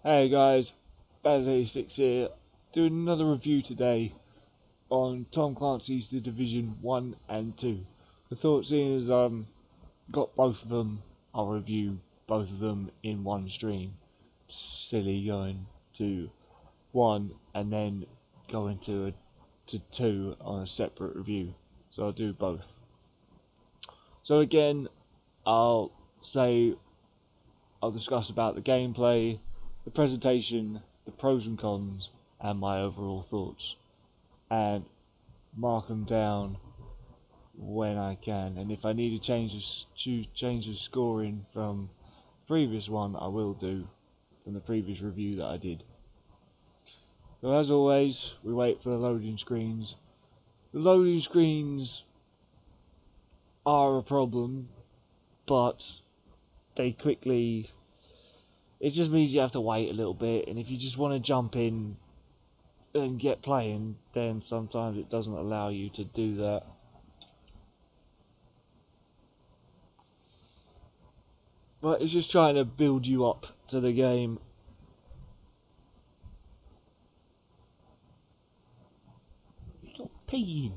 Hey guys, Baz86 here, doing another review today on Tom Clancy's The Division 1 and 2. I thought, seeing as got both of them, I'll review both of them in one stream. Silly going to 1 and then going to 2 on a separate review, so I'll do both. So again, I'll discuss about the gameplay, the presentation, the pros and cons, and my overall thoughts, and mark them down when I can. And if I need to change the scoring from the previous one, I will do from the previous review that I did. So as always, we wait for the loading screens. The loading screens are a problem, but they quickly. It just means you have to wait a little bit, and if you just want to jump in and get playing, then sometimes it doesn't allow you to do that. But it's just trying to build you up to the game. Stop peeing.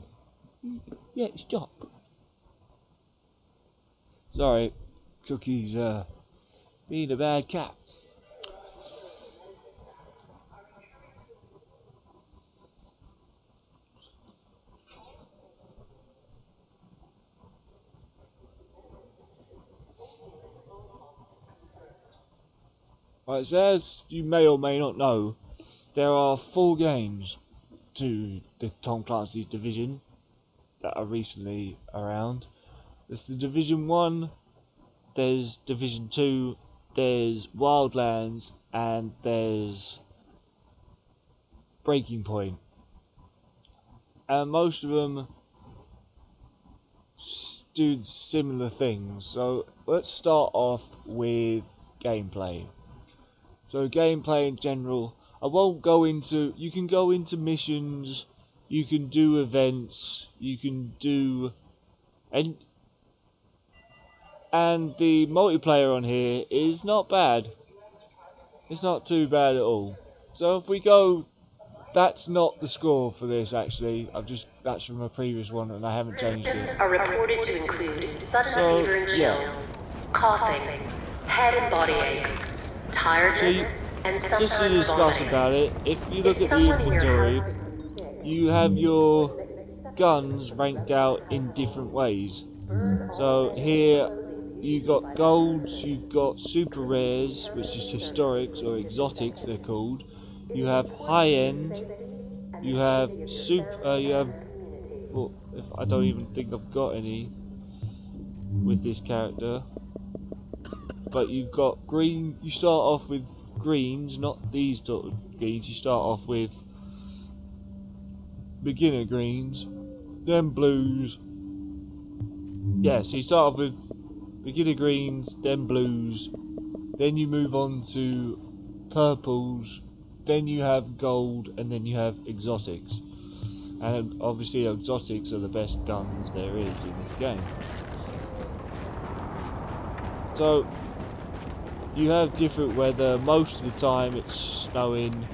Yeah, stop. Sorry, Cookie's being a bad cat. Right, so as you may or may not know, there are 4 games to the Tom Clancy Division that are recently around. There's the Division 1, there's Division 2, there's Wildlands, and there's Breaking Point. And most of them do similar things. So let's start off with gameplay. So gameplay in general, I won't go into. You can go into missions, you can do events, you can do, and the multiplayer on here is not bad. It's not too bad at all. So if we go, that's not the score for this actually. That's from a previous one and I haven't changed it. Are reported to include sudden fever and chills, coughing, head and body aches, tiredness, and sometimes just to discuss about it, if you look at the inventory, you have your guns ranked out in different ways. So here you got golds, you've got super rares, which is historics or exotics they're called. You have high end, you have well, if I don't even think I've got any with this character. But you've got green, you start off with greens, not these sort of greens, you start off with beginner greens, then blues. Yeah, so you start off with beginner greens, then blues, then you move on to purples, then you have gold, and then you have exotics. And obviously exotics are the best guns there is in this game. So you have different weather. Most of the time it's snowing.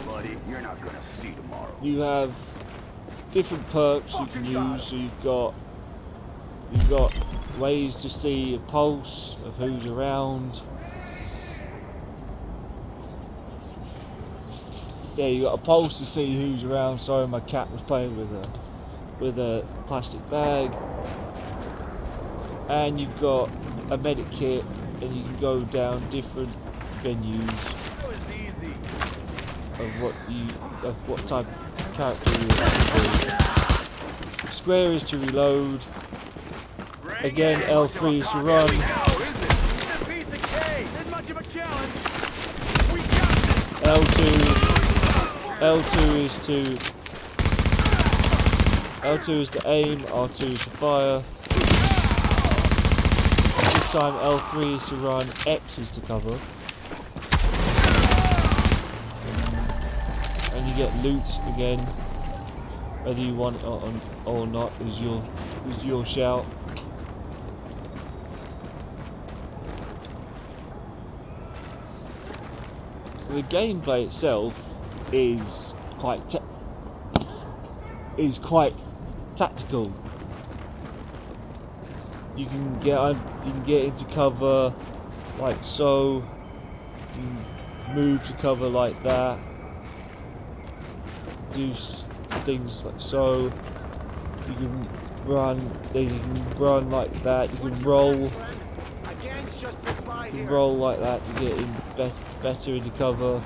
Buddy, you're not gonna see tomorrow. You have different perks you can use. So you've got ways to see a pulse of who's around. Yeah, you got a pulse to see who's around. Sorry, my cat was playing with a plastic bag. And you've got a medic kit, and you can go down different venues of what type of character you want to be. Square is to reload. Again, L3 is to run. L2 is to aim, R2 is to fire. This time L3 is to run, X is to cover. And you get loot again. Whether you want it or not is your shout. the gameplay itself is quite tactical. You can get into cover like so. You can move to cover like that. Do things like so. You can run. Then you can run like that. You can roll. You can roll like that to get in better into cover.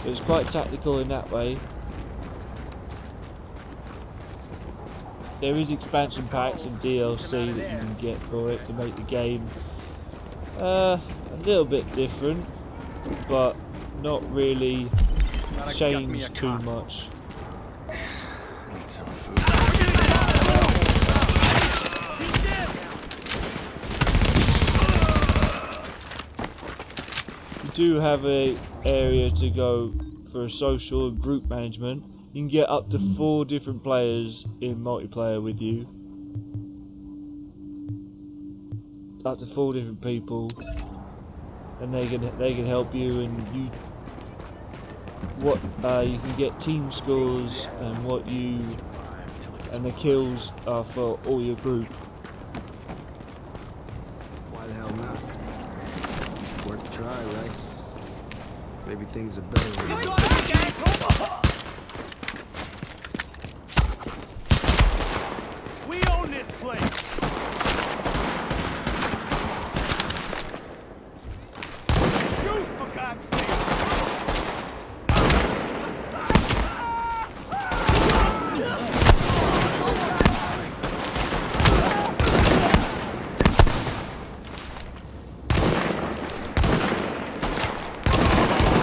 It's quite tactical in that way. There is expansion packs and DLC that you can get for it to make the game a little bit different, but not really changed too much. You do have a area to go for a social and group management. You can get up to 4 different players in multiplayer with you. Up to 4 different people, and they can help you, and you can get team scores and and the kills are for all your group. Why the hell not? Worth a try, right? Maybe things are better. We own this place. Shoot, for God's sake.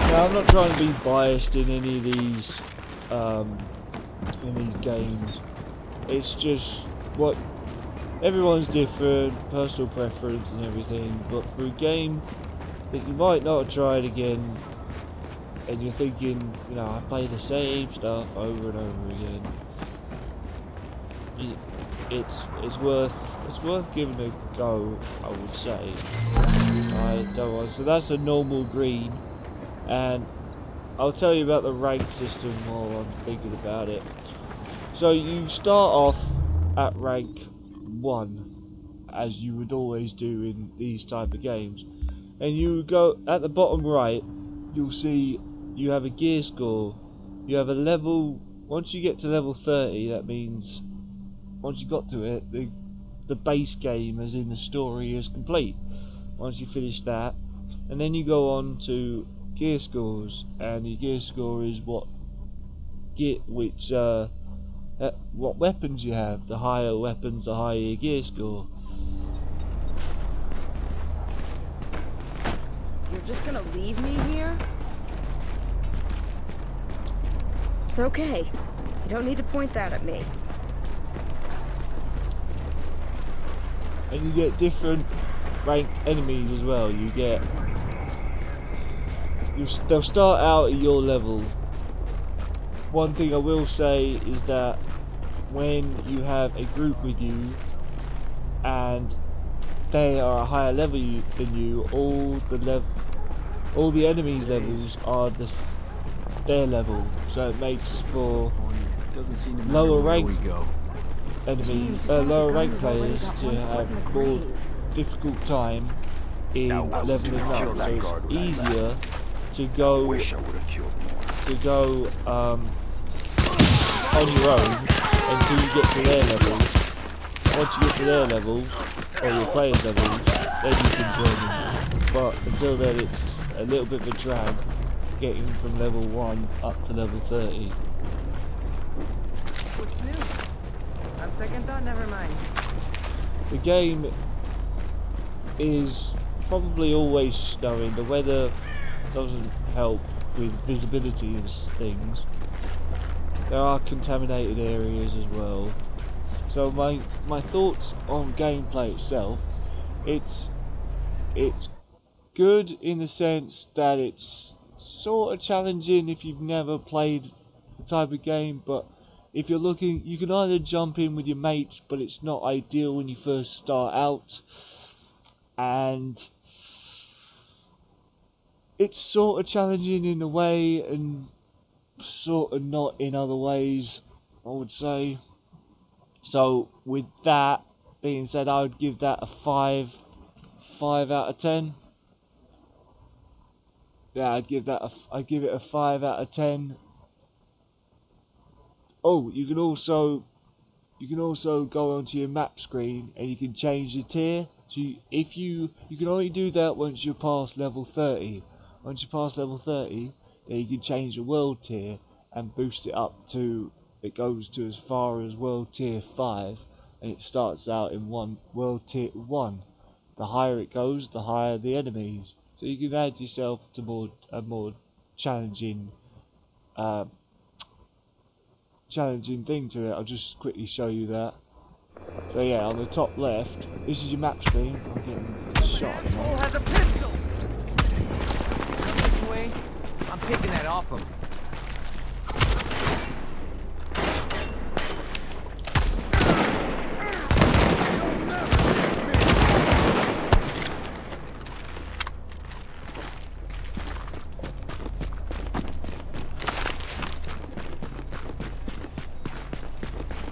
Now, I'm not trying to be biased in any of these games. It's just what everyone's different, personal preference and everything. But for a game that you might not have tried again, and you're thinking, you know, I play the same stuff over and over again, it's worth giving a go, I would say. So that's a normal green, and I'll tell you about the rank system while I'm thinking about it. So you start off at rank 1, as you would always do in these type of games, and you go at the bottom right. You'll see you have a gear score. You have a level. Once you get to level 30, that means once you got to it, the base game, as in the story, is complete. Once you finish that, and then you go on to gear scores, and your gear score is what weapons you have. The higher weapons, the higher your gear score. You're just gonna leave me here? It's okay. You don't need to point that at me. And you get different ranked enemies as well. They'll start out at your level. One thing I will say is that when you have a group with you and they are a higher level than you, all the enemies' levels are their level, so it makes for lower rank enemies, lower rank players to have more difficult time in leveling up. So it's easier to go on your own until you get to their level. Once you get to their level, or your players' levels, then you can join them. But until then, it's a little bit of a drag getting from level 1 up to level 30. What's new? On second thought, never mind. The game is probably always snowing. The weather doesn't help with visibility and things. There are contaminated areas as well. So my thoughts on gameplay itself, it's good in the sense that it's sort of challenging if you've never played the type of game, but if you're looking, you can either jump in with your mates, but it's not ideal when you first start out. And it's sort of challenging in a way and sort of not in other ways, I would say. So with that being said, I would give that a 5 out of 10. Yeah, I'd give it a 5 out of 10. Oh, you can also go onto your map screen and you can change your tier. So you can only do that once you're past level 30. Once you're past level 30, then you can change the world tier and boost it up to, it goes to as far as world tier 5, and it starts out in world tier 1. The higher it goes, the higher the enemies. So you can add yourself to a more challenging thing to it. I'll just quickly show you that. So yeah, on the top left, this is your map screen. I'm getting shot. Asshole has a pistol. Come this way. I'm taking that off him.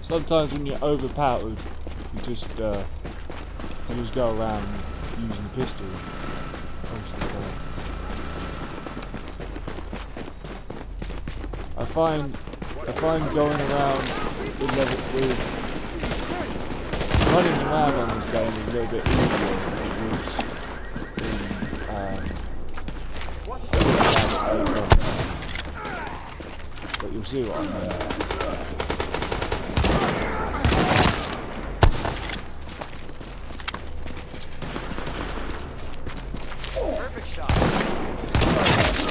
Sometimes when you're overpowered, you just go around using the pistol most of the time. I find going around with running around on this game is a little bit easier than it was in but you'll see what I mean.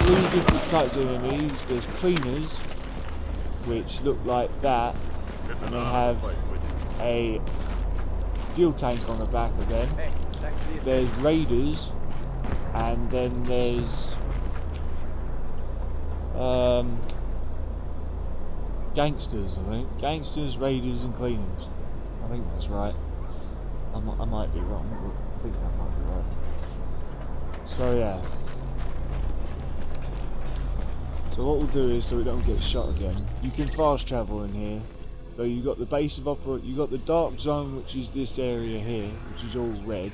Three different types of enemies. There's cleaners, which look like that, and they have a fuel tank on the back of them. There's raiders, and then there's gangsters. I think gangsters, raiders, and cleaners. I think that's right. I might be wrong, but I think that might be right. So yeah. So what we'll do is, so we don't get shot again, you can fast travel in here. So you got the base of operation, you got the dark zone, which is this area here, which is all red,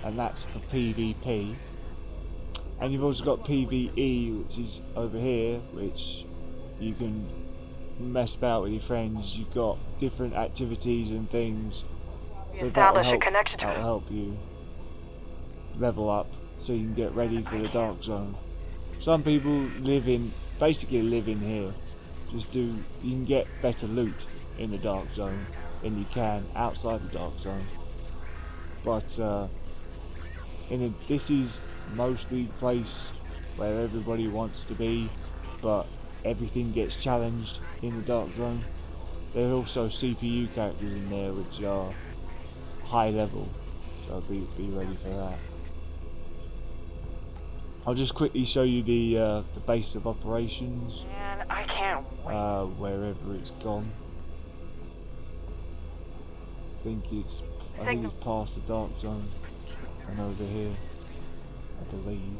and that's for PvP. And you've also got PvE, which is over here, which you can mess about with your friends. You've got different activities and things. So that'll help you level up, so you can get ready for the dark zone. Some people basically live in here. You can get better loot in the dark zone than you can outside the dark zone. But this is mostly the place where everybody wants to be, but everything gets challenged in the dark zone. There are also CPU characters in there which are high level, so be ready for that. I'll just quickly show you the base of operations. Man, I can't wait. Wherever it's gone. I think it's past the dark zone and over here, I believe.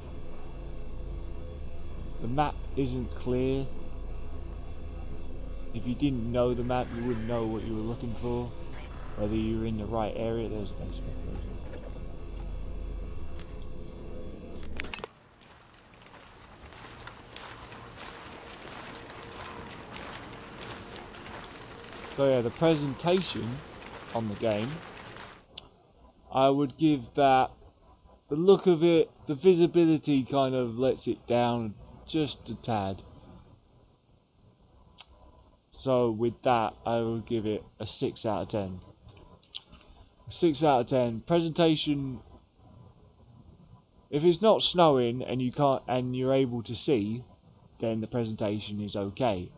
The map isn't clear. If you didn't know the map, you wouldn't know what you were looking for, whether you were in the right area. There's a base of operations. So yeah, the presentation on the game, I would give that, the look of it, the visibility kind of lets it down just a tad. So with that, I would give it a 6 out of 10. 6 out of 10. Presentation, if it's not snowing and you're able to see, then the presentation is okay.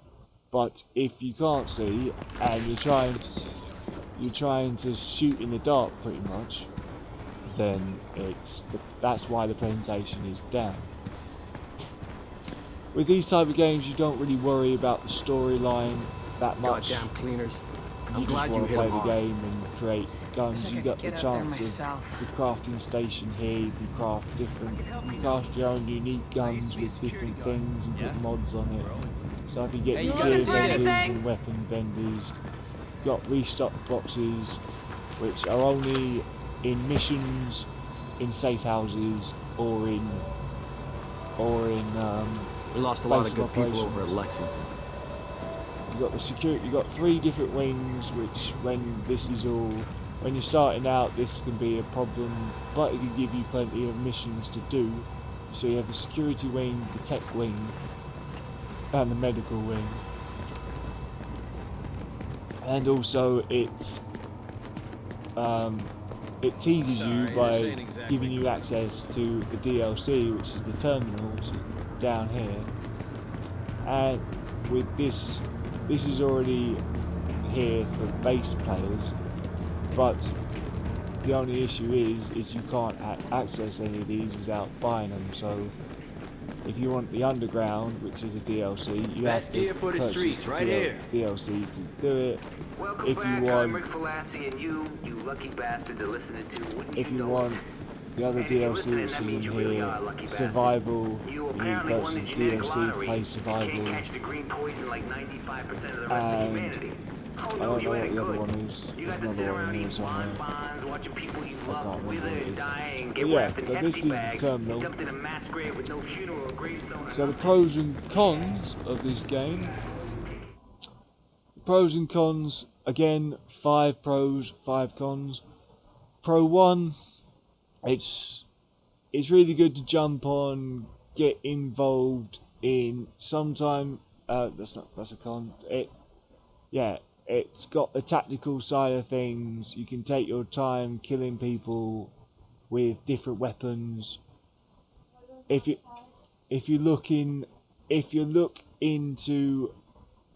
But if you can't see and you're trying to shoot in the dark pretty much, then that's why the presentation is down. With these type of games, you don't really worry about the storyline that much. Goddamn cleaners. You just want to play the game and guns, you got the get out there chance myself. of the crafting station here. You can craft your own unique guns with different things and put mods on it. So if you get Hey, you gear looking for vendors anything? and weapon vendors, you've got restock boxes, which are only in missions, in safe houses, or in We lost a lot base of of good people operations. over at Lexington. You got the security. You got 3 different wings, which when you're starting out, this can be a problem, but it can give you plenty of missions to do. So you have the security wing, the tech wing, and the medical wing, and also it teases you by giving you access to the DLC, which is the terminal, which is down here. And with this is already here for base players, but the only issue is you can't access any of these without buying them. So if you want the underground, which is a DLC, you have to purchase the DLC to do it. Welcome If back, you I'm want, Rick Falassi, and you lucky bastards are listening to Wouldn't if you Know want It? the other And if you're DLC listening, which that is in means you really here, are a lucky bastard. survival, You you apparently won the purchase genetic DLC, lottery. play You survival, can't catch the green poison like 95% of the rest of and humanity. Oh I no, don't you know had what it the other good. one is. You There's got to sit another one around here eating somewhere. bonbons, watching people you I love can't wither remember what it and is. die and But get yeah, wrapped in so this hefty is the bags terminal. and dumped in a mass grave with no funeral or gravestone. So the pros and cons of this game. Pros and cons, again, 5 pros, 5 cons. Pro 1, it's really good to jump on, get involved in sometime. That's a con. It's got the tactical side of things. You can take your time killing people with different weapons. If you look into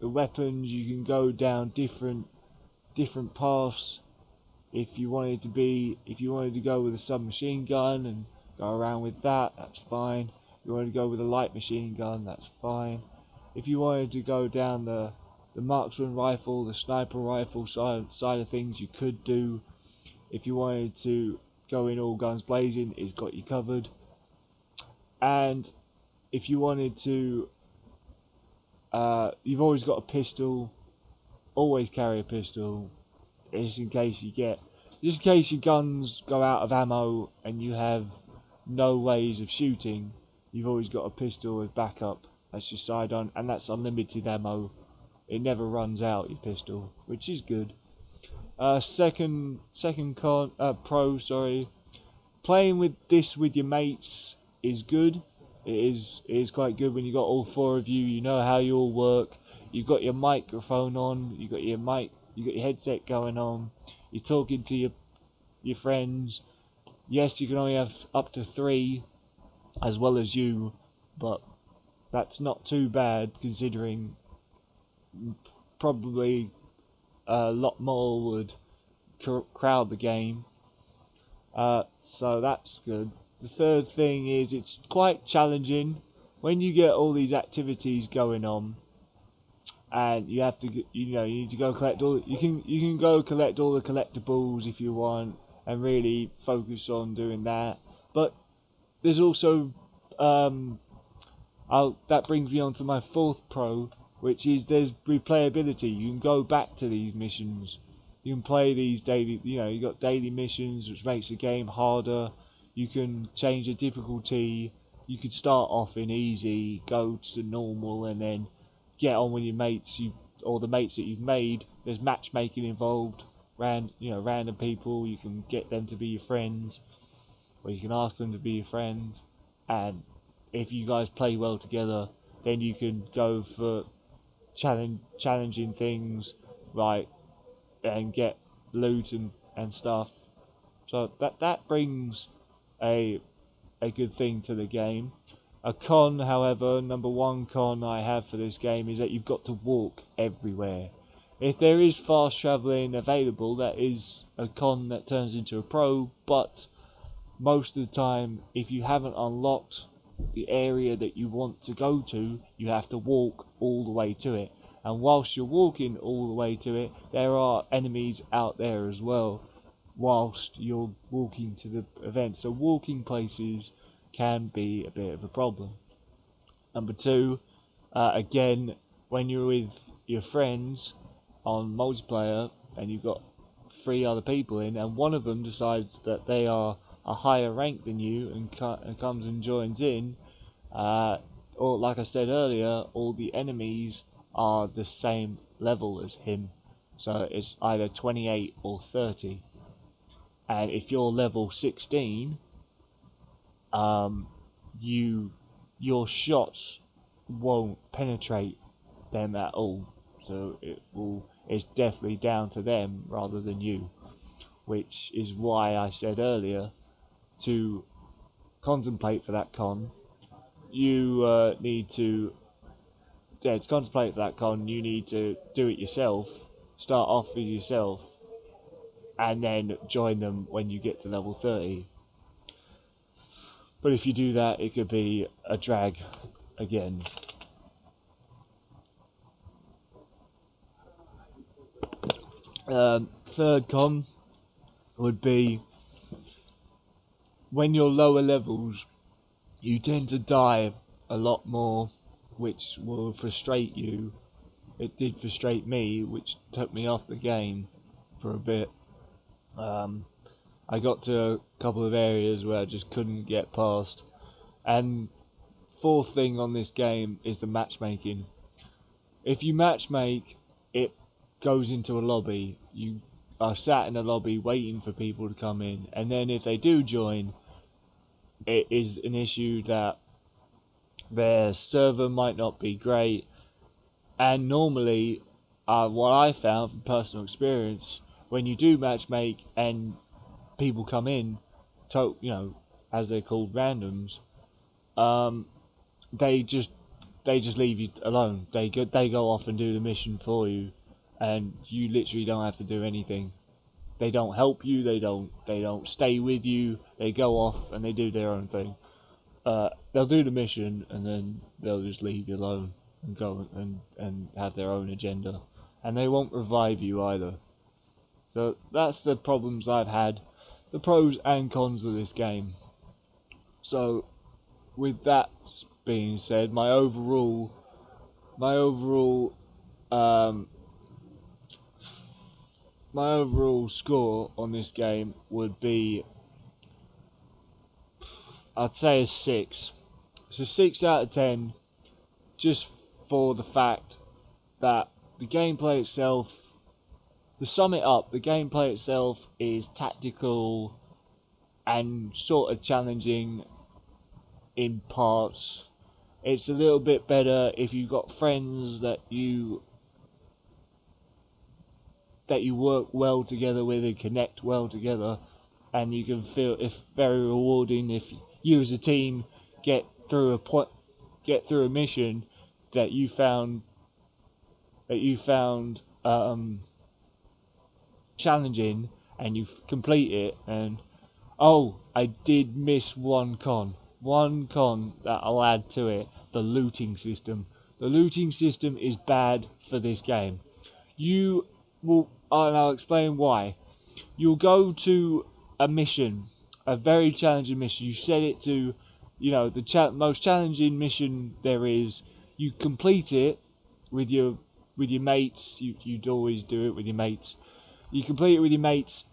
the weapons, you can go down different paths. If you wanted to go with a submachine gun and go around with that, that's fine. If you wanted to go with a light machine gun, that's fine. If you wanted to go down the marksman rifle, the sniper rifle side of things, you could do. If you wanted to go in all guns blazing, it's got you covered. And if you wanted to, you've always got a pistol. Always carry a pistol, just in case your guns go out of ammo and you have no ways of shooting. You've always got a pistol as backup. That's your side on, and that's unlimited ammo. It never runs out, your pistol, which is good. Second pro, sorry. Playing with this with your mates is good. It is quite good when you got all 4 of you. You know how you all work. You've got your microphone on. You got your headset going on. You're talking to your friends. Yes, you can only have up to 3, as well as you, but that's not too bad considering probably a lot more would crowd the game. So that's good. The third thing is it's quite challenging when you get all these activities going on, and you have to, you need to go collect all. You can go collect all the collectibles if you want, and really focus on doing that. But there's also that brings me on to my 4th pro, which is there's replayability. You can go back to these missions. You can play these daily, you got daily missions, which makes the game harder. You can change the difficulty. You could start off in easy, go to normal, and then get on with your mates, or the mates that you've made. There's matchmaking involved. Random people. You can get them to be your friends, or you can ask them to be your friends. And if you guys play well together, then you can go for challenging things, right? And get loot and stuff. So that brings a good thing to the game. A con, however, number 1 con I have for this game is that you've got to walk everywhere. If there is fast travelling available, that is a con that turns into a pro, but most of the time, if you haven't unlocked the area that you want to go to, you have to walk all the way to it. And whilst you're walking all the way to it, there are enemies out there as well, whilst you're walking to the event. So walking places can be a bit of a problem. Number two, again, when you're with your friends on multiplayer and you've got 3 other people in, and one of them decides that they are a higher rank than you and comes and joins in, or like I said earlier, all the enemies are the same level as him. So it's either 28 or 30. And if you're level 16, your shots won't penetrate them at all. So it's definitely down to them rather than you. Which is why I said earlier, to contemplate for that con, you need to... Yeah, to contemplate for that con, you need to do it yourself. Start off with yourself, and then join them when you get to level 30. But if you do that, it could be a drag again. Third con would be, when you're lower levels, you tend to die a lot more, which will frustrate you. It did frustrate me, which took me off the game for a bit. I got to a couple of areas where I just couldn't get past. And fourth thing on this game is the matchmaking. If you matchmake, it goes into a lobby. You are sat in a lobby waiting for people to come in, and then if they do join, it is an issue that their server might not be great. And normally, what I found from personal experience, when you do matchmake and people come in, as they're called, randoms, they just leave you alone. They go off and do the mission for you, and you literally don't have to do anything. They don't help you. They don't stay with you. They go off and they do their own thing. They'll do the mission and then they'll just leave you alone and go and have their own agenda, and they won't revive you either. So that's the problems I've had, the pros and cons of this game. So with that being said, my overall score on this game would be, I'd say, a 6. It's a 6 out of 10, just for the fact that the gameplay itself, to sum it up, the gameplay itself is tactical and sort of challenging in parts. It's a little bit better if you've got friends that you work well together with and connect well together, and you can feel it's very rewarding if you as a team get through a mission that you found challenging, and you complete it, and I did miss one con that I'll add to it: the looting system. The looting system is bad for this game. And I'll explain why. You'll go to a mission, a very challenging mission. You set it to, the most challenging mission there is. You complete it with your mates. You'd always do it with your mates. You complete it with your mates,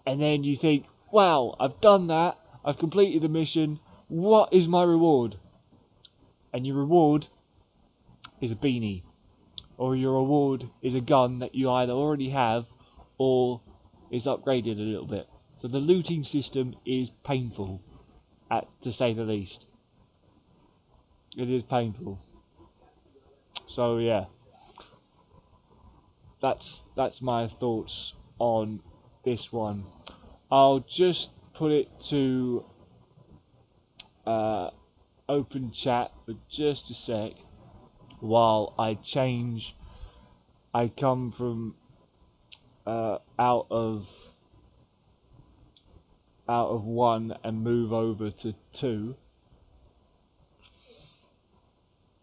and then you think, wow, I've done that. I've completed the mission. What is my reward? And your reward is a beanie. Or your reward is a gun that you either already have or is upgraded a little bit. So the looting system is painful, to say the least. It is painful. So yeah, that's my thoughts on this one. I'll just put it to open chat for just a sec while I come from out of 1 and move over to 2.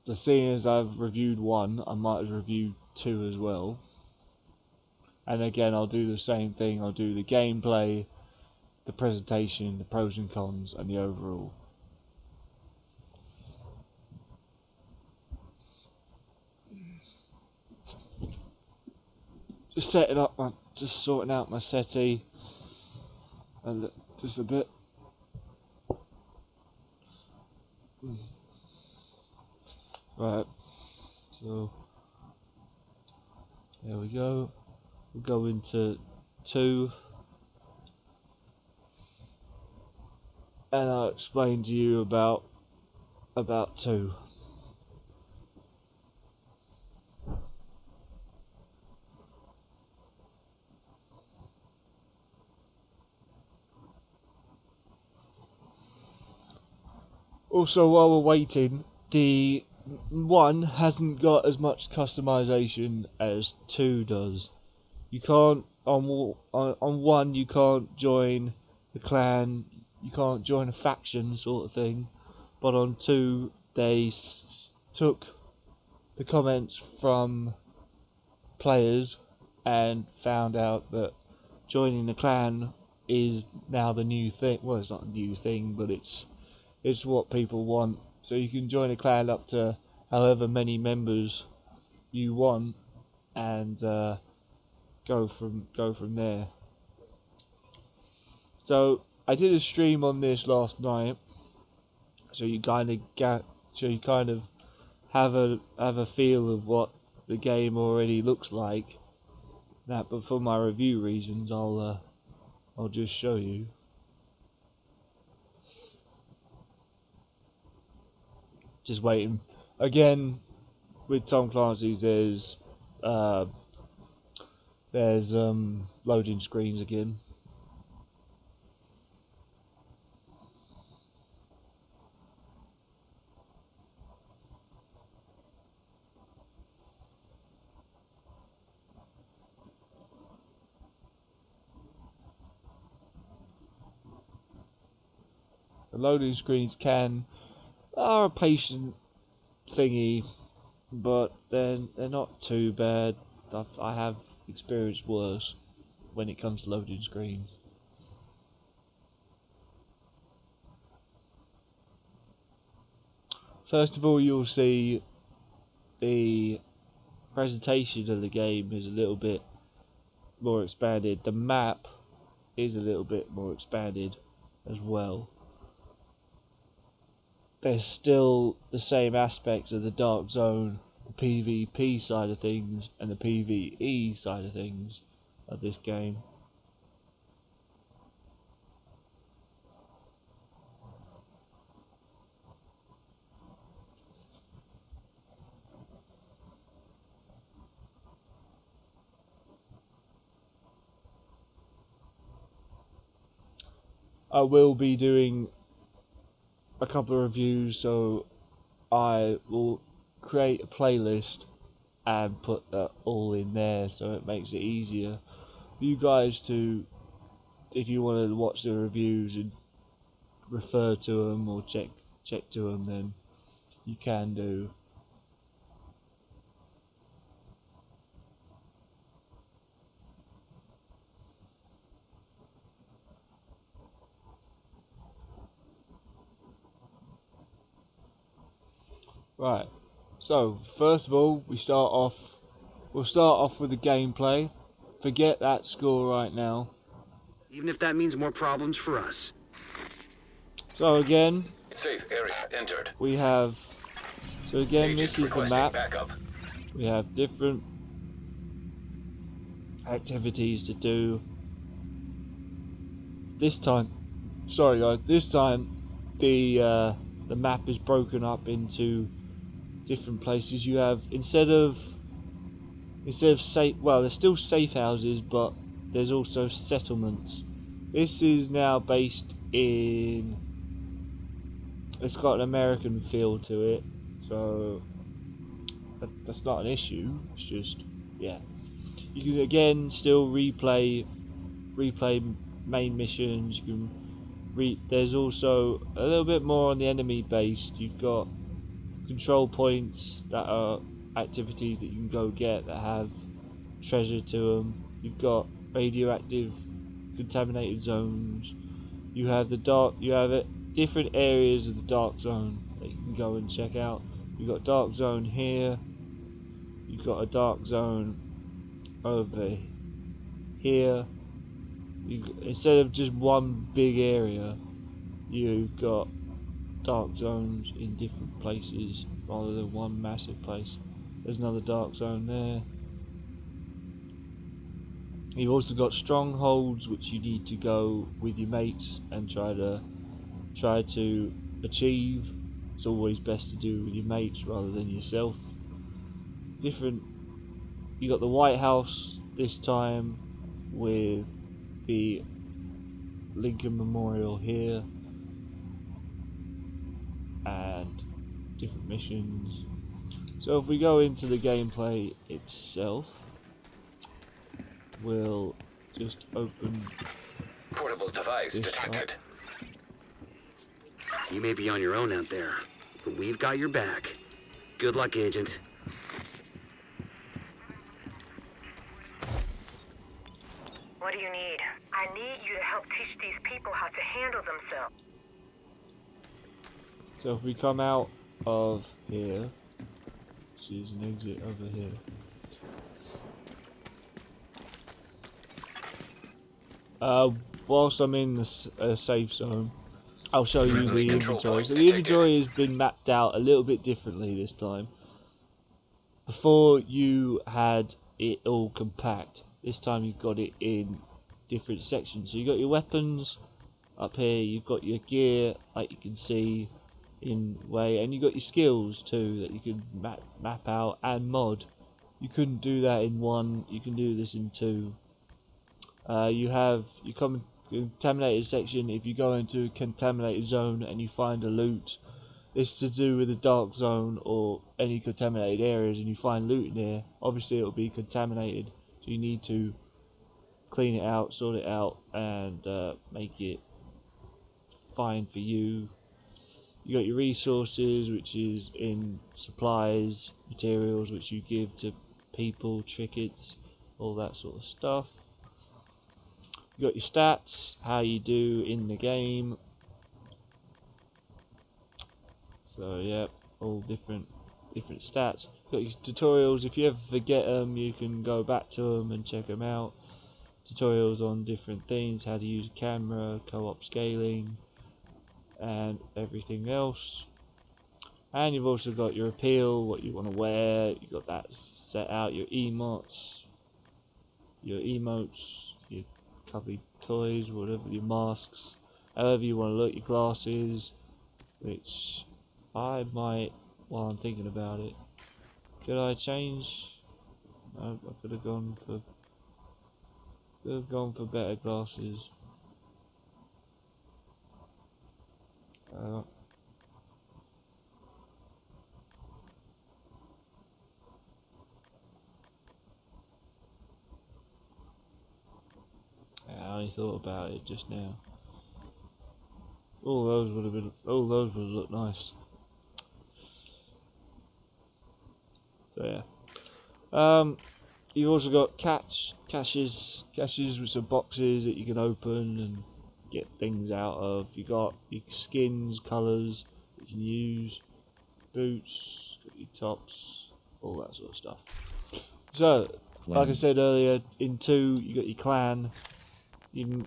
So seeing as I've reviewed 1, I might have reviewed 2 as well. And again, I'll do the same thing. I'll do the gameplay, the presentation, the pros and cons, and the overall. Just setting up my, just sorting out my settee, and just a bit. Right, so there we go. We'll go into 2, and I'll explain to you about 2. Also, while we're waiting, the 1 hasn't got as much customization as 2 does. You can't on 1 you can't join the clan, you can't join a faction sort of thing, but on 2 they took the comments from players and found out that joining the clan is now the new thing. Well, it's not a new thing, but it's what people want. So you can join a clan up to however many members you want, and go from there. So I did a stream on this last night, so you kind of have a feel of what the game already looks like. But for my review reasons, I'll just show you. Just waiting. Again, with Tom Clancy's, there's loading screens again. The loading screens are a patient thingy, but they're not too bad. I have experienced worse when it comes to loading screens. First of all, you'll see the presentation of the game is a little bit more expanded. The map is a little bit more expanded as well. There's still the same aspects of the Dark Zone, the PvP side of things, and the PvE side of things of this game. I will be doing a couple of reviews, so I will create a playlist and put that all in there, so it makes it easier for you guys to, if you want to watch the reviews and refer to them or check to them, then you can do. Right, so first of all, we'll start off with the gameplay. Forget that score right now. Even if that means more problems for us. So again, safe area entered. we have, so again, Agent this is the requesting map. backup. We have different activities to do. This time, sorry guys, this time the map is broken up into different places. You have, instead of safe, well, there's still safe houses, but there's also settlements. This is now based in, it's got an American feel to it, so that's not an issue. It's just, yeah, you can again still replay main missions. You can there's also a little bit more on the enemy based. You've got control points that are activities that you can go get that have treasure to them. you've got radioactive contaminated zones. You have different areas of the dark zone that you can go and check out. You've got dark zone here. You've got a dark zone over here. Instead of just one big area, you've got dark zones in different places rather than one massive place. There's another dark zone there. You've also got strongholds which you need to go with your mates and try to achieve. It's always best to do with your mates rather than yourself. You got the White House this time with the Lincoln Memorial here and different missions. So if we go into the gameplay itself, we'll just open Portable device detected. You may be on your own out there, but we've got your back. Good luck, Agent. What do you need? I need you to help teach these people how to handle themselves. So if we come out of here, which is an exit over here. Whilst I'm in the safe zone, I'll show you the inventory. So the inventory has been mapped out a little bit differently this time. Before you had it all compact. This time you've got it in different sections. So you've got your weapons up here, you've got your gear, like you can see in way, and you've got your skills too that you can map out and mod. You couldn't do that in one, you can do this in two. You have your contaminated section. If you go into a contaminated zone and you find a loot, it's to do with the dark zone or any contaminated areas, and you find loot in there, obviously it'll be contaminated, so you need to clean it out, sort it out, and make it fine for you. You got your resources, which is in supplies, materials which you give to people, trinkets, all that sort of stuff. You got your stats, how you do in the game. So yeah, all different stats. You got your tutorials. If you ever forget them, you can go back to them and check them out. Tutorials on different things, how to use a camera, co-op scaling, and everything else. And you've also got your appeal, what you want to wear. You got that set out. Your emotes, your cuddly toys, whatever, your masks, however you want to look, your glasses, which I might, while I'm thinking about it, could I change? No, I could have gone for better glasses. I only thought about it just now. All those would have looked nice. So yeah. You've also got caches, which are boxes that you can open and get things out of. You got your skins, colours that you can use, boots, got your tops, all that sort of stuff. So, like I said earlier, in 2 you got your clan. You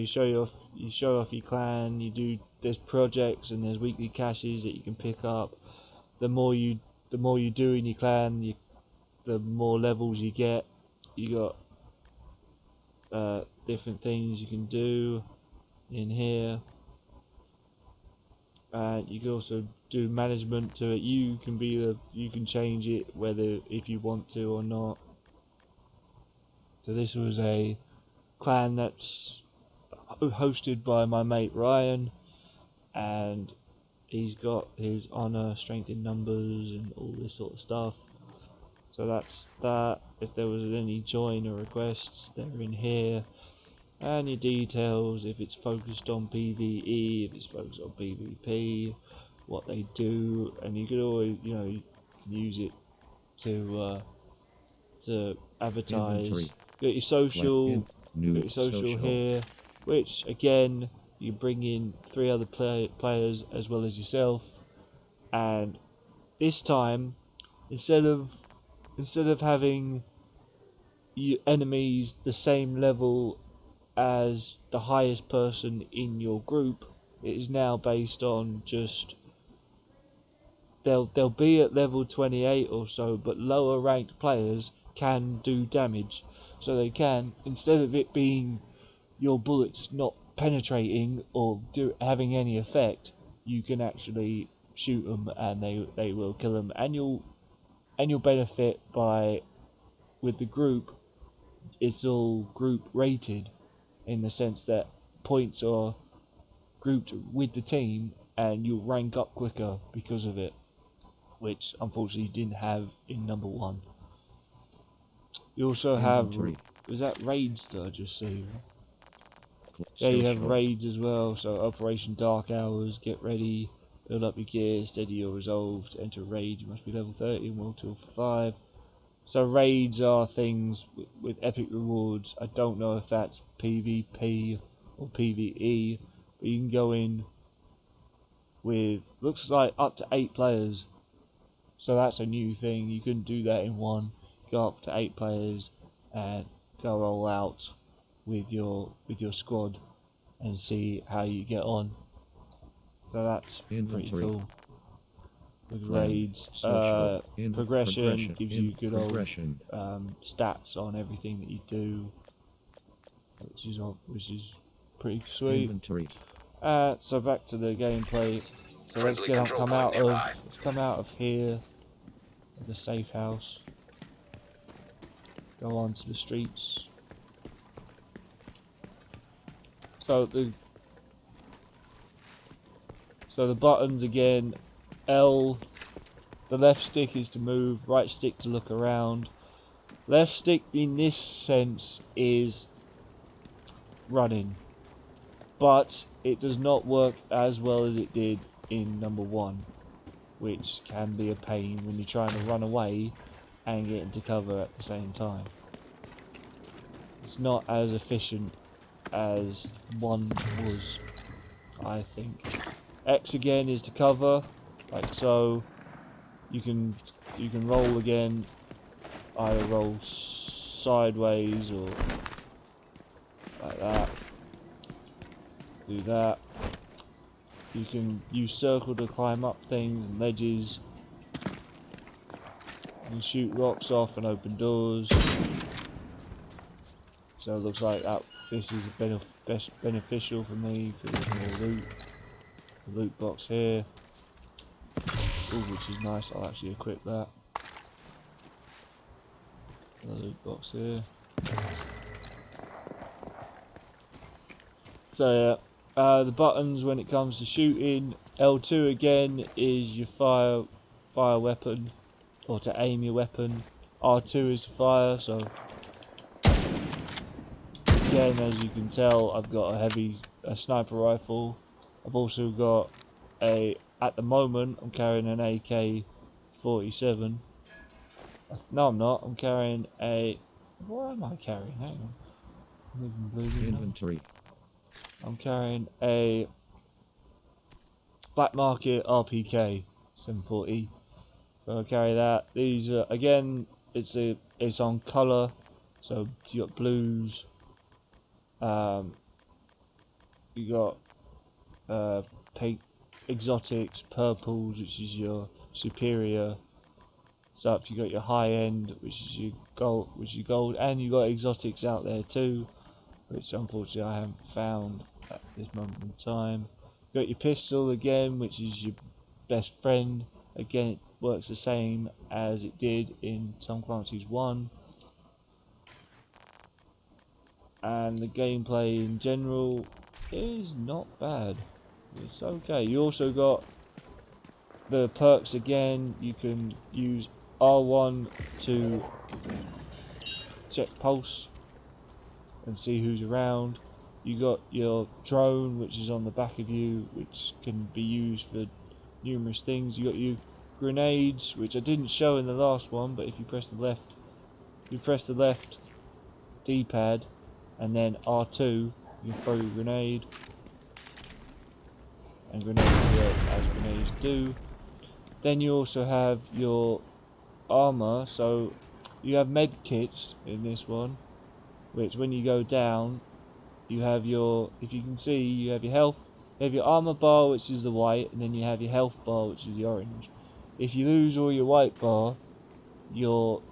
show off your clan. There's projects and there's weekly caches that you can pick up. The more you do in your clan, the more levels you get. You got different things you can do in here, and you can also do management to it. You can change it if you want to or not. So this was a clan that's hosted by my mate Ryan, and he's got his honor, strength in numbers, and all this sort of stuff. So that's that. If there was any join or requests, they're in here. And your details, if it's focused on PvE, if it's focused on PvP, what they do, and you could always, you can use it to to advertise. Inventory. You got your social, New you got your social here, which again you bring in 3 other players as well as yourself, and this time instead of having your enemies the same level as the highest person in your group, it is now based on just they'll be at level 28 or so, but lower ranked players can do damage. So they can, instead of it being your bullets not penetrating or having any effect, you can actually shoot them and they will kill them, and you'll benefit by, with the group, it's all group rated in the sense that points are grouped with the team and you'll rank up quicker because of it, which unfortunately you didn't have in number 1. You also have, is that raids that I just see? Yeah, you have raids as well, so Operation Dark Hours, get ready, build up your gear, steady your resolve, to enter a raid, you must be level 30 and will till 5. So raids are things with epic rewards. I don't know if that's PvP or PvE, but you can go in with, looks like up to 8 players. So that's a new thing. You couldn't do that in 1. Go up to 8 players and go all out with your squad and see how you get on. So that's pretty cool. With raids, progression gives you good old stats on everything that you do, which is pretty sweet. So back to the gameplay. So let's come out of here, the safe house. Go on to the streets. So the buttons again. L, the left stick is to move, right stick to look around. Left stick in this sense is running, but it does not work as well as it did in number 1, which can be a pain when you're trying to run away and get into cover at the same time. It's not as efficient as 1 was, I think. X again is to cover, like so. You can roll again, either roll sideways or like that. Do that. You can use circle to climb up things and ledges. You can shoot rocks off and open doors. So it looks like that. This is beneficial for me because there's more loot. The loot box here. Ooh, which is nice. I'll actually equip that. The loot box here. So yeah, the buttons when it comes to shooting. L2 again is your fire weapon, or to aim your weapon. R2 is to fire. So again, as you can tell, I've got a sniper rifle. I've also got at the moment, I'm carrying an AK-47. No, I'm not. I'm carrying a... What am I carrying? Hang on. Inventory. I'm carrying a Black Market RPK 740. So I'll carry that. These are, again, it's on colour. So you got blues. You got pink, exotics, purples, which is your superior stuff. You got your high end, which is your gold, and you got exotics out there too, which unfortunately I haven't found at this moment in time. You got your pistol again, which is your best friend. Again, it works the same as it did in Tom Clancy's 1. And the gameplay in general is not bad. It's okay. You also got the perks again. You can use R1 to check pulse and see who's around. You got your drone, which is on the back of you, which can be used for numerous things. You got your grenades, which I didn't show in the last one, but if you press the left you press the left D-pad, and then R2, you throw your grenade, and grenades work as grenades do. Then you also have your armor, so you have med kits in this one, which when you go down, you have your, if you can see, you have your health, you have your armor bar, which is the white, and then you have your health bar, which is the orange. If you lose all your white bar, your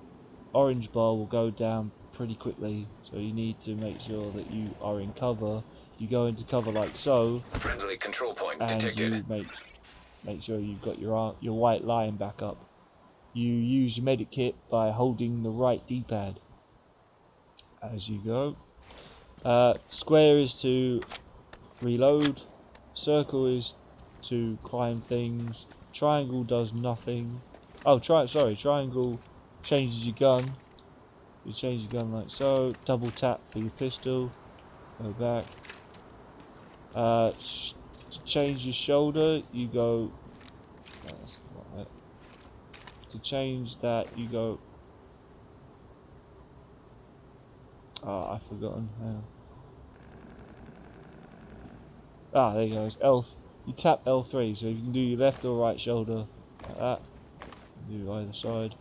orange bar will go down pretty quickly, so you need to make sure that you are in cover. You go into cover like so, Friendly control point and detected. you make sure you've got your white line back up. You use your medic kit by holding the right D-pad as you go. Square is to reload, circle is to climb things, triangle does nothing. Oh, triangle changes your gun. You change your gun like so. Double tap for your pistol. Go back. To change your shoulder, you go. That's not it. To change that, you go. Oh, I've forgotten. Hang on. There you go. It's L. You tap L3, so you can do your left or right shoulder like that. Do either side.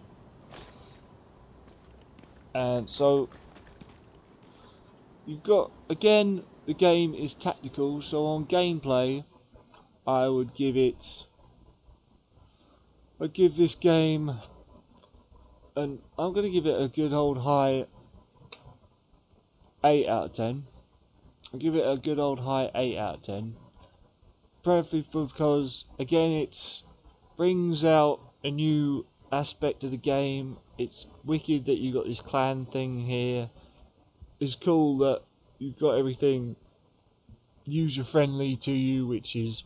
And so you've got, again, the game is tactical, so on gameplay I'd give this game, and I'm going to give it a good old high 8 out of 10. I'll give it a good old high 8 out of 10. Partly because, again, it brings out a new aspect of the game. It's wicked that you got this clan thing here. It's cool that you've got everything user friendly to you, which is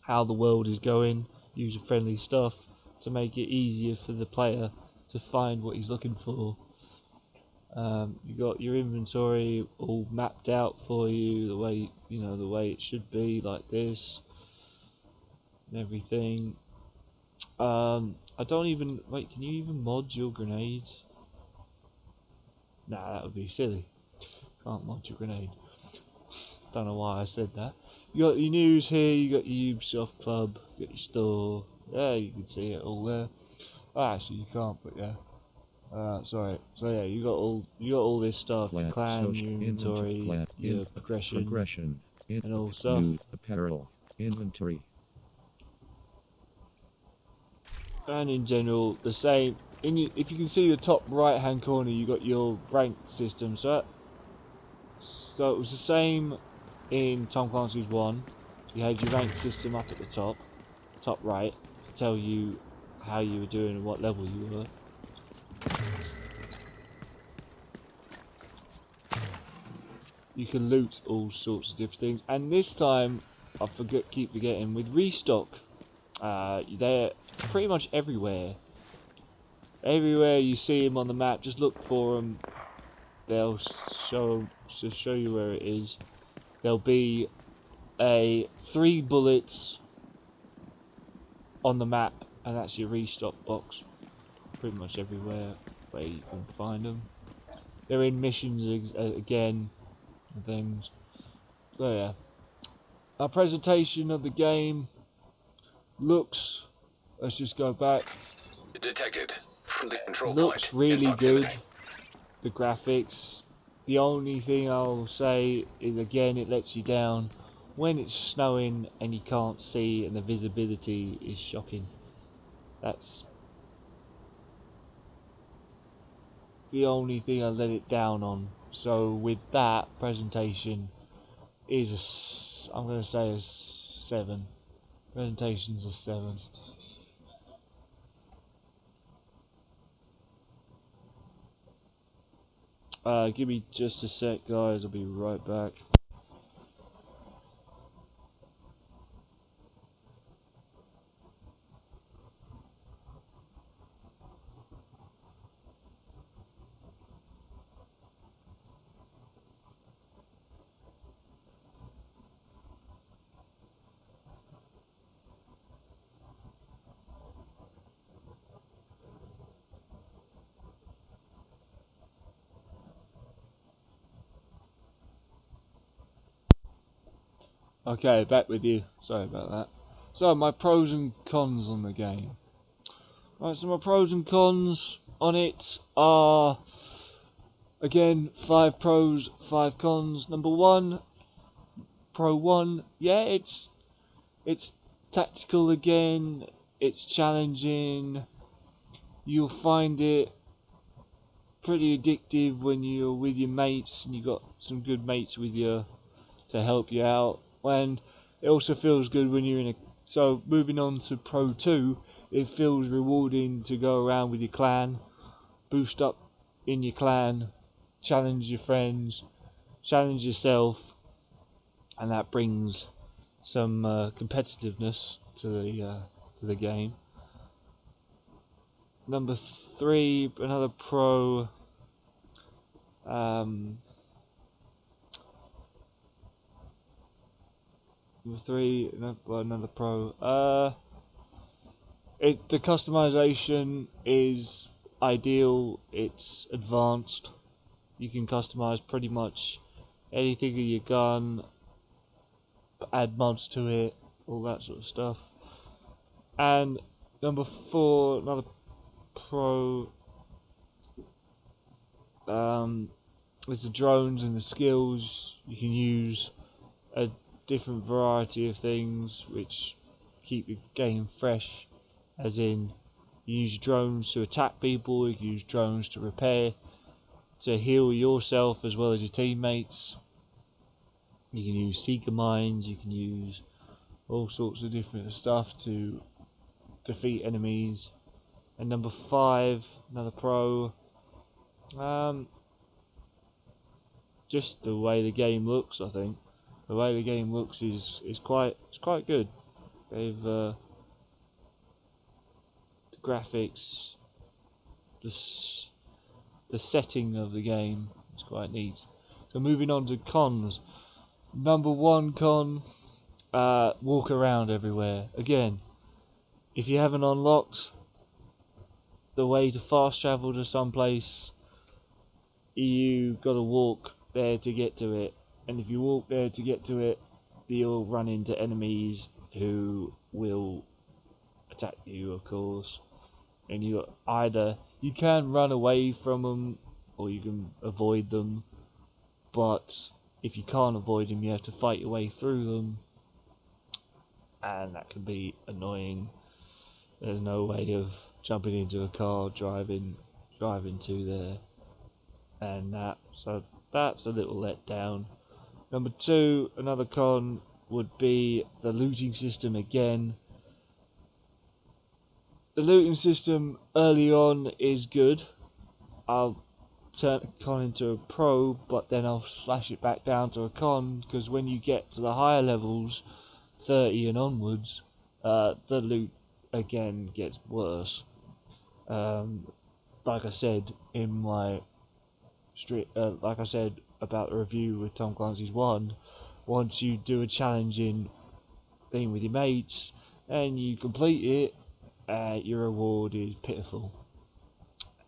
how the world is going. User friendly stuff to make it easier for the player to find what he's looking for. You got your inventory all mapped out for you the way the way it should be, like this and everything. I don't even wait. Can you even mod your grenades? Nah, that would be silly. Can't mod your grenade. Don't know why I said that. You got your news here. You got your Ubisoft Club. You got your store. Yeah, you can see it all there. Oh, actually, you can't. But yeah. Sorry. So yeah, you got all this stuff. Your clan, your inventory, your progression, and all stuff. New apparel, inventory. And in general, the same. If you can see the top right-hand corner, you got your rank system. So it was the same in Tom Clancy's 1. You had your rank system up at the top right, to tell you how you were doing and what level you were. You can loot all sorts of different things, and this time I keep forgetting, with restock, they're pretty much everywhere. Everywhere you see them on the map, just look for them. They'll show you where it is. There'll be 3 bullets on the map, and that's your restock box. Pretty much everywhere where you can find them. They're in missions again and things. So yeah, our presentation of the game looks. Let's just go back. Detected. Friendly control Looks point in really proximity. good. The graphics. The only thing I'll say is, again, it lets you down when it's snowing and you can't see, and the visibility is shocking. That's the only thing I let it down on. So with that, presentation is I'm going to say a 7. Presentation's a 7. Give me just a sec, guys. I'll be right back. Okay, back with you. Sorry about that. So, my pros and cons on the game. Right, so my pros and cons on it are, again, 5 pros, 5 cons. Number 1, Pro 1, yeah, it's tactical again, it's challenging. You'll find it pretty addictive when you're with your mates and you got some good mates with you to help you out. And it also feels good when you're in a... So moving on to Pro 2, it feels rewarding to go around with your clan, boost up in your clan, challenge your friends, challenge yourself, and that brings some competitiveness to the game. Number 3, another pro. Number 3, another pro. The customization is ideal. It's advanced. You can customize pretty much anything in your gun, add mods to it, all that sort of stuff. And number 4, another pro, is the drones and the skills. You can use a different variety of things which keep the game fresh, as in you use drones to attack people, you can use drones to repair, to heal yourself as well as your teammates. You can use seeker mines, you can use all sorts of different stuff to defeat enemies. And number 5, another pro, just the way the game looks. I think the way the game looks is quite good. They've the graphics, the setting of the game is quite neat. So moving on to cons. Number 1 con, walk around everywhere. Again, if you haven't unlocked the way to fast travel to some place, you gotta walk there to get to it. And if you walk there to get to it, you'll run into enemies who will attack you, of course. And you can run away from them or you can avoid them, but if you can't avoid them, you have to fight your way through them, and that can be annoying. There's no way of jumping into a car, driving to there, and so that's a little letdown. Number 2, another con would be the looting system again. The looting system early on is good. I'll turn a con into a pro, but then I'll slash it back down to a con, because when you get to the higher levels, 30 and onwards, the loot again gets worse. Like I said in my like I said about the review with Tom Clancy's 1, once you do a challenging thing with your mates and you complete it, your reward is pitiful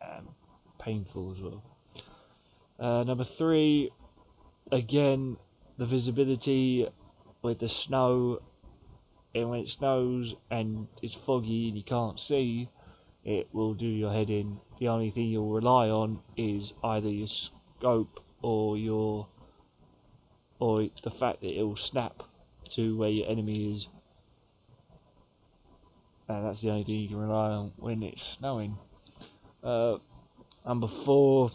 and painful as well. Number 3, again, the visibility with the snow. And when it snows and it's foggy and you can't see, it will do your head in. The only thing you'll rely on is either your scope or the fact that it will snap to where your enemy is. And that's the only thing you can rely on when it's snowing. Number 4.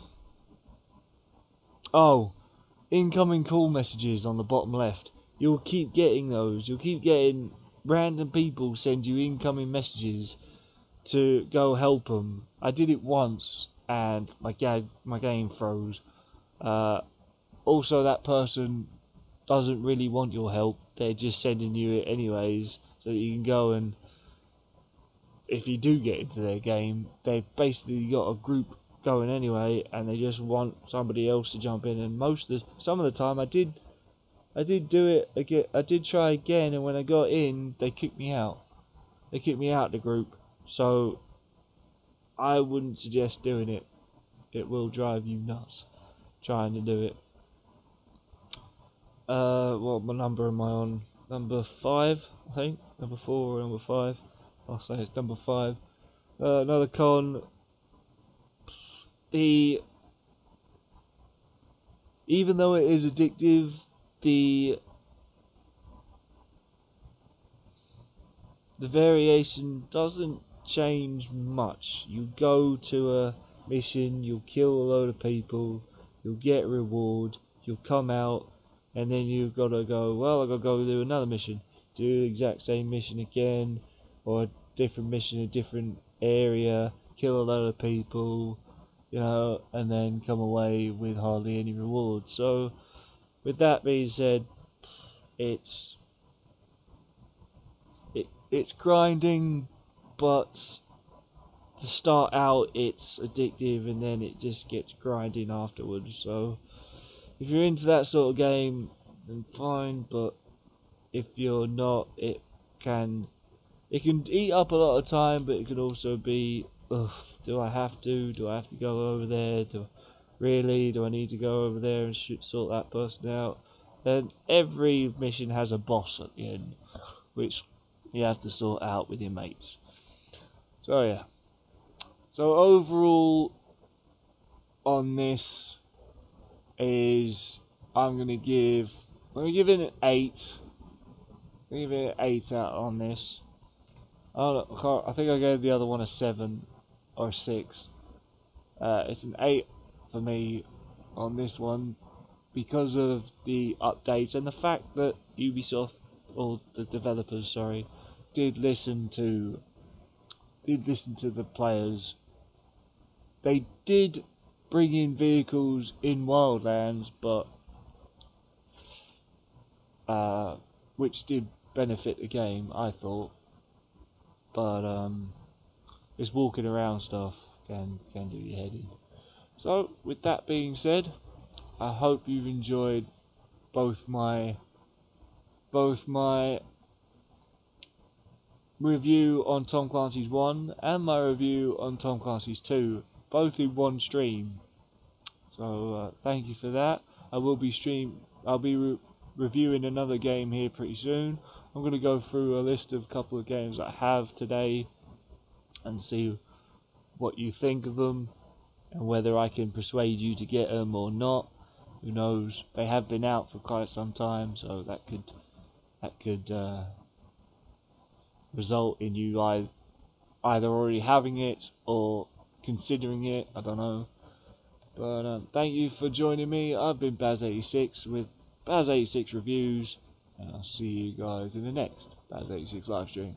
Oh, incoming call messages on the bottom left. You'll keep getting those. You'll keep getting random people send you incoming messages to go help them. I did it once and my game froze. Also, that person doesn't really want your help. They're just sending you it anyways so that you can go, and if you do get into their game, they've basically got a group going anyway and they just want somebody else to jump in. And some of the time I did do it again. I did try again, and when I got in, they kicked me out. They kicked me out of the group. So I wouldn't suggest doing it. It will drive you nuts trying to do it. What number am I on? Number 5, I think. Number 4 or number 5. I'll say it's number 5. Another con. Even though it is addictive, the variation doesn't change much. You go to a mission, you'll kill a load of people, you'll get reward, you'll come out, and then you've got to go, well, I've got to go do another mission. Do the exact same mission again, or a different mission in a different area, kill a load of people, you know, and then come away with hardly any reward. So, with that being said, it's grinding, but to start out it's addictive and then it just gets grinding afterwards. So if you're into that sort of game, then fine, but if you're not, it can eat up a lot of time, but it can also be, ugh, do I have to go over there? Do I need to go over there and sort that person out? And every mission has a boss at the end, which you have to sort out with your mates. So yeah. So overall on this is I'm gonna give it an 8. I'm gonna give it an 8 out on this. I think I gave the other one a 7 or a 6. It's an 8 for me on this one because of the updates and the fact that Ubisoft, or the developers, sorry, did listen to the players. They did bring in vehicles in Wildlands, but which did benefit the game, I thought. But this walking around stuff can do your head in. So with that being said, I hope you've enjoyed both my review on Tom Clancy's 1 and my review on Tom Clancy's 2, both in one stream. So thank you for that. I'll be reviewing another game here pretty soon. I'm going to go through a list of a couple of games I have today and see what you think of them and whether I can persuade you to get them or not. Who knows? They have been out for quite some time, so that could result in you either already having it or considering it. I don't know. But thank you for joining me. I've been Baz86 with Baz86 Reviews, and I'll see you guys in the next Baz86 live stream.